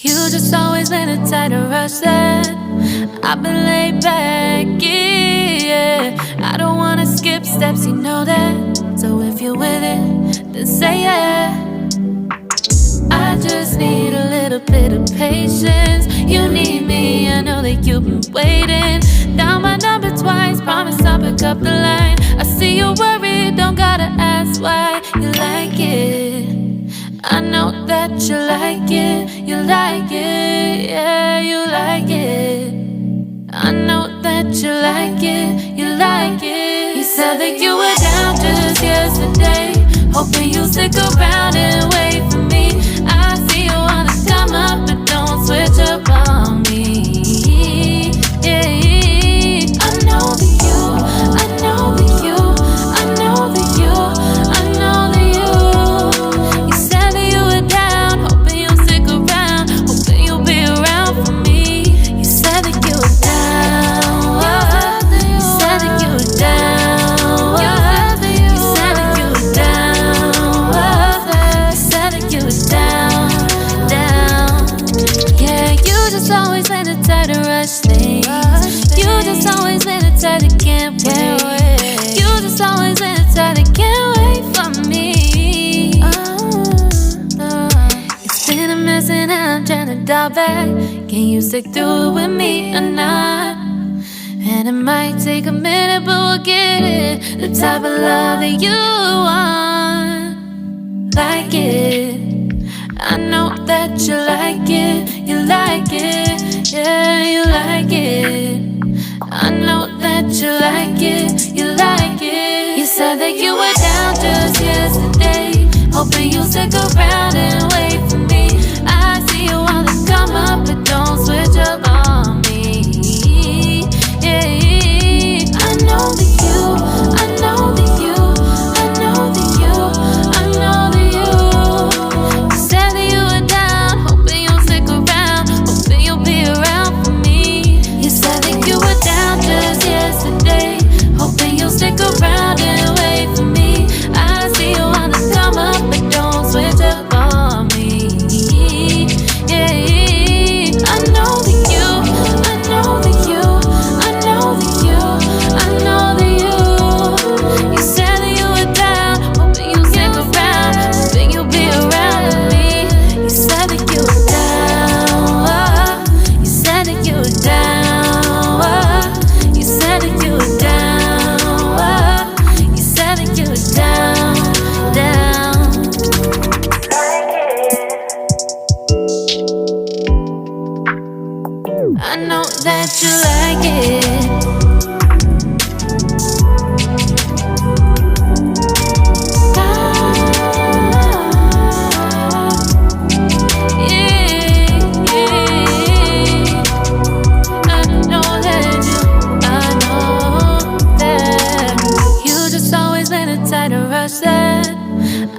You just always been the type to rush that. I've been laid back, yeah. I don't wanna skip steps, you know that. So if you're with it, then say yeah. I just need a little bit of patience. You need me, I know that you've been waiting. Down my number twice, promise I'll pick up the line. I see you're worried, don't gotta ask why. You like it, I know that you like it. You like it, yeah, you like it. I know that you like it, you like it. You said that you were down just yesterday, hoping you'll stick around and wait for me. I see you wanna come up, but don't switch up on me. Yeah, I know that you, I know that you, I know that you, I know that you. You said that you were down, hoping you'll stick around, hoping you'll be around for me. You said that you were down, you said that you were down, you said that you were down, you said that you were down, down. Yeah, you just always been the type to rush things. You just always been the type that can't wait. You just always been the type that can't wait for me. It's been a mess and I'm trying to dial back. Can you stick through it with me or not? And it might take a minute, but we'll get it. The type of love that you want, like it. I know that you like it, you like it, yeah, you like it. I know that you like it, you like it. You said that you were down just yesterday, hoping you'll stick around and wait for me. I see you wanna come up, but don't switch up on me. Yeah, I know that you, I know that you, I know that you, I know that you. You said that you were down, hoping you'll stick around, hoping you'll be around for me. You said that you were down just yesterday, hoping you'll stick around and wait for me. I see you wanna come up, but don't switch up on me. Yeah, I know that you, I know that you, I know that you, I know that you. You said that you were down, hoping you'll stick around, hoping you'll be around with me. You said that you were down, you said that you were down, you said that you were down, you said that you were down, down. I know that you like it.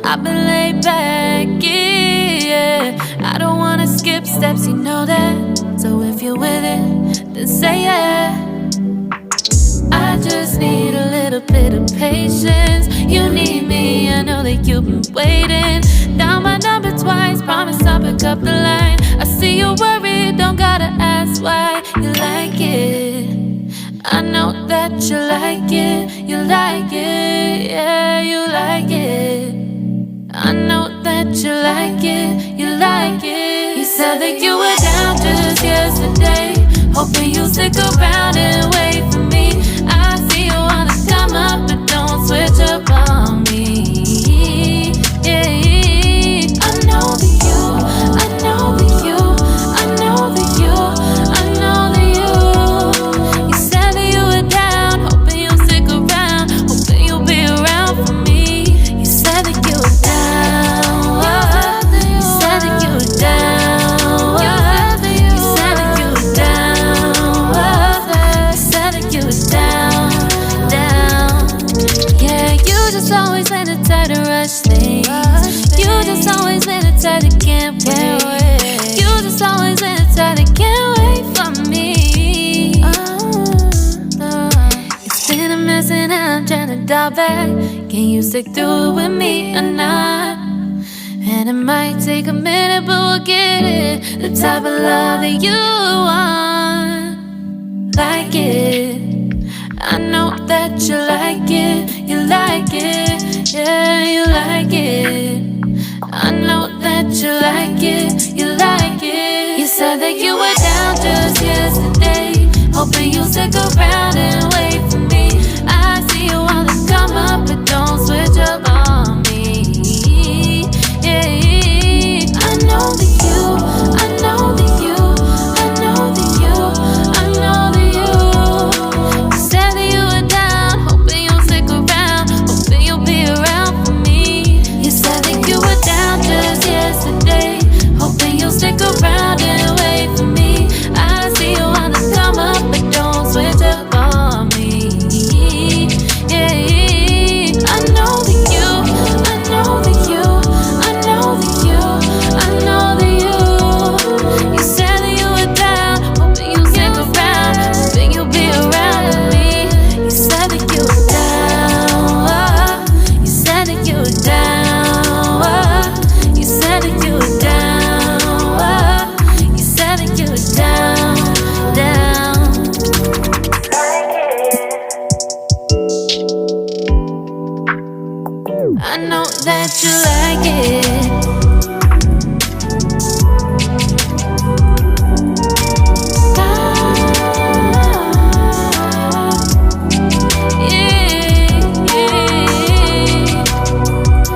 I've been laid back, yeah. I don't wanna skip steps, you know that. So if you're with it, then say yeah. I just need a little bit of patience. You need me, I know that you've been waiting. Down my number twice, promise I'll pick up the line. I see you're worried, don't gotta ask why. You like it, I know that you like it, you like it, yeah, you like it. I know that you like it, you like it. You said that you were down just yesterday, hoping you'll stick around and wait for me. I see you wanna come up, but don't switch up on me. Yeah, I know that you, I know that you, I know that you, I know that you. You said that you were down, hoping you'll stick around, hoping you'll be around for me. You said that you were down, you said that you were down, you said that you were down, you said that you were down, down. Yeah, you just always been the type to rush things. You just always been the type that can't wait. You just always been the type that can't wait for me. It's been a mess and I'm trying to dial back. Can you stick through it with me or not? And it might take a minute, but we'll get it. The type of love that you want, like it. I know that you like it, you like it, yeah, you like it. I know that you like it, you like it. You said that you were down just yesterday, hoping you'll stick around and wait for me. I see you wanna come up, but don't switch up on me. Yeah, I know that you, I know that you, I know that you, I know that you. You said that you were down, hoping you'll stick around, hoping you'll be around for me. You said that you were down just yesterday, hoping you'll stick around and wait for me. I see you wanna come up, but don't switch up on me. Yeah, I know that you, I know that you, I know that you, I know that you. You said that you were down, hoping you'll stick around, hoping you'll be around with me. You said that you were down, you said that you were down, you said that you were down, you said that you were down, down. I know that you like it.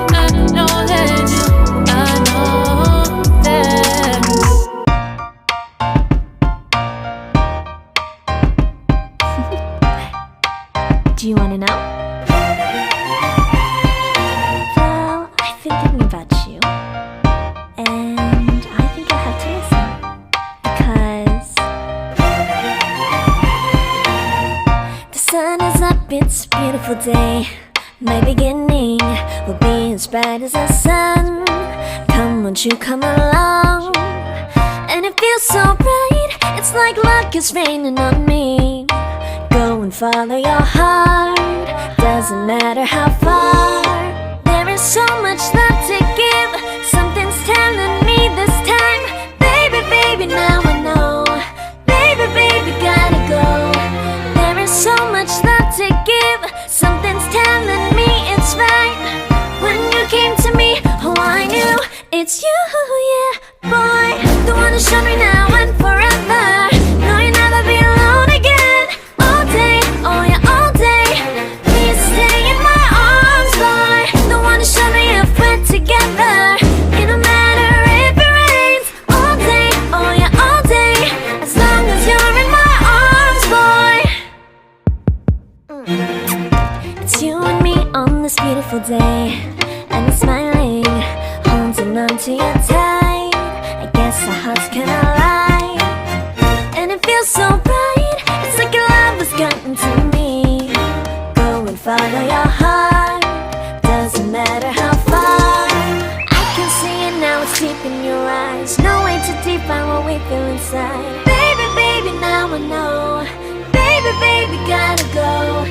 I know that you, I know that. Do you want to know? Well, I've been thinking about you, and I think you'll have to listen, because the sun is up, it's a beautiful day. My beginning will be as bright as the sun. Come, won't you come along? And it feels so bright, it's like luck is raining on me. Go and follow your heart, doesn't matter how far. There is so much love to give, something's telling me this time. Baby, baby, now I know. Baby, baby, gotta go. There is so much love to give, something's telling me it's right. When you came to me, oh I knew it's you, yeah, boy. The one who showed me now and forever. No, you'll never be alone again. All day, oh yeah, all day. Please stay in my arms, boy. The one who showed me if we're together. It don't matter if it rains. All day, oh yeah, all day. As long as you're in my arms, boy. It's you and me on this beautiful day, and it's smiling, holding on to you tight. I guess our hearts can align, and it feels so bright. It's like your love has gotten to me. Go and follow your heart, doesn't matter how far. I can see it now, it's deep in your eyes. No way to define what we feel inside. Baby, baby, now I know. Baby, baby, gotta go.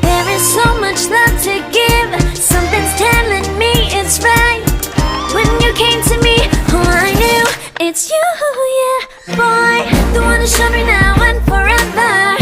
There is so much love to give, something's telling me it's right. When you came to me, oh I knew it's you, yeah, boy. The one who showed me now and forever.